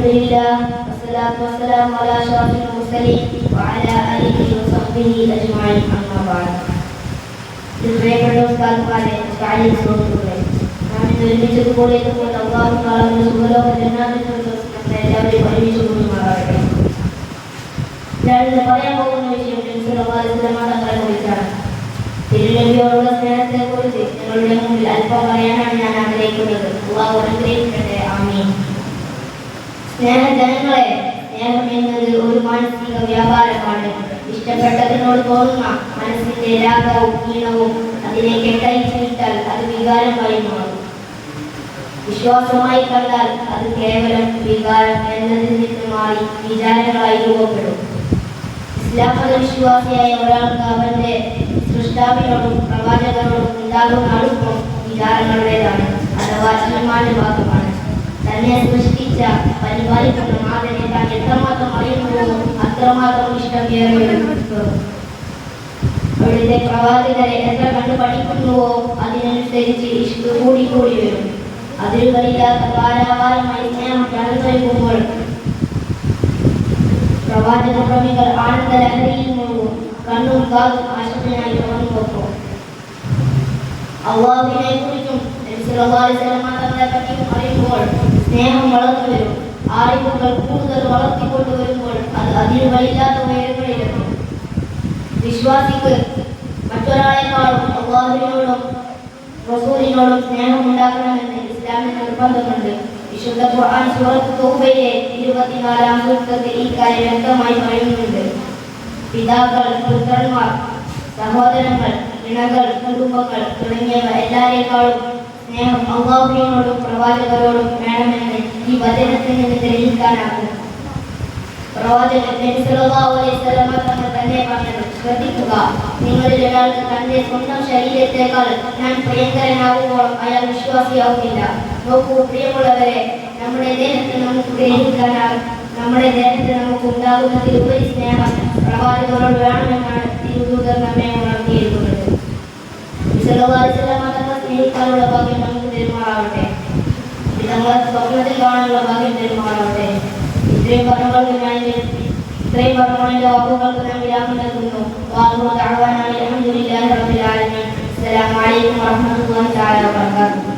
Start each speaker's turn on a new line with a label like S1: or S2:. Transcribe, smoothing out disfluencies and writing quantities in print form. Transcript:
S1: لله والصلاة والسلام على أشرف المرسلين وعلى آله وصحبه أجمعين أما بعد. പ്രിയപ്പെട്ട ഉസ്താദുമാരെ, സ്റ്റാലിൻ സുഹൃത്തുക്കളെ, നാം ഇന്ന് ഒരുമിച്ചതുപോലെ എത്തുമ്പോൾ അല്ലാഹു തആലയുടെ സുഖലോക ജന്നാത്തിൽ നമ്മളെ എല്ലാവരെയും ഒരുമിച്ച് കൊണ്ടുമാറാകട്ടെ. ഞാൻ ഇന്ന് പറയാൻ പോകുന്ന വിഷയം നബി സല്ലല്ലാഹു അലൈഹി വസല്ലം തങ്ങളെ കുറിച്ചാണ്. തിരുനബിയോടുള്ള സ്നേഹത്തെക്കുറിച്ച് നിങ്ങളുടെ മുമ്പിൽ അല്പം പറയാനാണ് ഞാൻ ആഗ്രഹിക്കുന്നത്. അല്ലാഹു അനുഗ്രഹിക്കട്ടെ. ആമീൻ. സ്നേഹജനങ്ങളെ, സ്നേഹം എന്നത് ഒരു മാനസിക വ്യാപാരമാണ്. ഇഷ്ടപ്പെട്ടതിനോട് തോന്നുന്ന മനസ്സിന്റെ രാഗവും ഈണവും അതിനെ കെട്ടഴിച്ചു വിട്ടാൽ അത് വികാരമായി മാറും. വിശ്വാസമായി കണ്ടാൽ അത് കേവലം വികാരം എന്നതിൽ നിന്ന് മാറി വിചാരങ്ങളായി രൂപപ്പെടും. ഇസ്ലാം മത വിശ്വാസിയായ ഒരാൾക്ക് അവന്റെ സൃഷ്ടാവിനോടും പ്രവാചകനോടും ഉണ്ടാകുന്ന അടുപ്പം വിചാരങ്ങളുടേതാണ്, അഥവാ ഈമാന്റെ ഭാഗമാണ്. തന്നെ സൃഷ്ടിച്ച പരിപാലിക്കുന്ന നാഥനെ താൻ എത്രമാത്രം അറിയുന്നുവോ അത്രമാത്രം ഇഷ്ടം അവിടുത്തെ പ്രവാചകരെ എത്ര കണ്ടു പഠിക്കുന്നുവോ അതിനനുസരിച്ച് ഇഷ്ടം കൂടിക്കൂടി വരും. അതിരുകളില്ലാത്ത പാരാവാരമായി സ്നേഹം അനുഭവിക്കുമ്പോൾ പ്രവാചക പ്രമികൾ ആനന്ദ ലഹരിയിൽ മുഴുകും. കണ്ണും കാതും ആശുപത്രിയായി തുറന്നു വെക്കും. അള്ളാഹുവിനെ കുറിച്ചും തങ്ങളെ പറ്റിയും അറിയുമ്പോൾ സ്നേഹം വളർന്നു വരും. അറിവുകൾ കൂടുതൽ വളർത്തിക്കൊണ്ടുവരുമ്പോൾ അത് അതിരുകളില്ലാത്ത ഉയരങ്ങളിലെത്തും. വിശ്വാസിക്ക് മറ്റൊരാളെക്കാളും അള്ളാഹുവിനോടും റസൂലിനോടും സ്നേഹം ഉണ്ടാക്കണമെന്ന് ഇസ്ലാമിന് നിർബന്ധമുണ്ട്. വിശുദ്ധ ഖുർആൻ സൂറത്ത് തൗബയിലെ 24-ാം സൂക്തത്തിൽ ഈ കാര്യം വ്യക്തമായി പറയുന്നുണ്ട്. പിതാക്കൾ, പുത്രന്മാർ, സഹോദരങ്ങൾ, ഇണകൾ, കുടുംബങ്ങൾ തുടങ്ങിയവ എല്ലാവരെക്കാളും സ്നേഹം അള്ളാഹുവിനോടും പ്രവാചകരോടും വേണമെന്ന് ഈ വചനത്തിൽ നിന്ന് ഗ്രഹിക്കാനാകും. പ്രവാചകൻ നബി സല്ലല്ലാഹു അലൈഹി വസല്ലം തങ്ങൾ തന്നെ പറഞ്ഞത് ശ്രദ്ധിക്കുക, നിങ്ങളിൽ ഒരാൾക്ക് തന്റെ സ്വന്തം ശരീരത്തെക്കാൾ ഞാൻ പ്രിയങ്കരനാകുമ്പോഴും അയാൾ വിശ്വാസിയാവുന്നില്ല. നോക്കൂ പ്രിയമുള്ളവരെ, നമ്മുടെ ദേഹത്ത് നമുക്ക് ഉണ്ടാകുന്നതിലുപരി സ്നേഹം പ്രവാചകരോട് വേണമെന്നാണ് തിരുദൂതർ നമ്മെ ഉണർത്തിയിരിക്കുന്നത്. തങ്ങൾ സ്നേഹിക്കാനുള്ള ഭാഗ്യം നമുക്ക് പെരുമാറാവട്ടെ. തങ്ങളെ സ്വപ്നത്തിൽ കാണാനുള്ള ഭാഗ്യം പെരുമാറാവട്ടെ. ഇത്രയും പറഞ്ഞുകൊണ്ട് വാക്കുകൾക്ക് ഞാൻ വിരാമം നൽകുന്നു. അസ്സലാമു അലൈക്കും വറഹ്മത്തുള്ളാഹി തആല വബറകാതുഹു.